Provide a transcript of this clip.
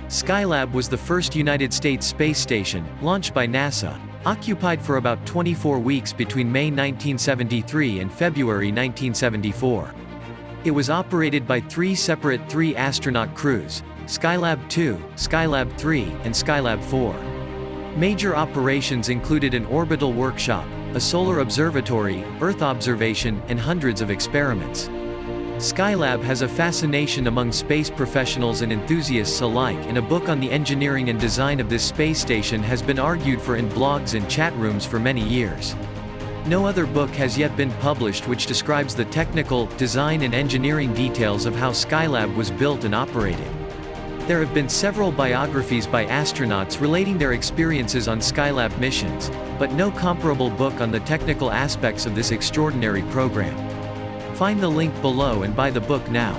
Skylab was the first United States space station, launched by NASA, occupied for about 24 weeks between May 1973 and February 1974. It was operated by three separate three-astronaut crews: Skylab 2, Skylab 3, and Skylab 4. Major operations included an orbital workshop, a solar observatory, Earth observation, and hundreds of experiments. Skylab has a fascination among space professionals and enthusiasts alike, and a book on the engineering and design of this space station has been argued for in blogs and chat rooms for many years. No other book has yet been published which describes the technical, design and engineering details of how Skylab was built and operated. There have been several biographies by astronauts relating their experiences on Skylab missions, but no comparable book on the technical aspects of this extraordinary program. Find the link below and buy the book now.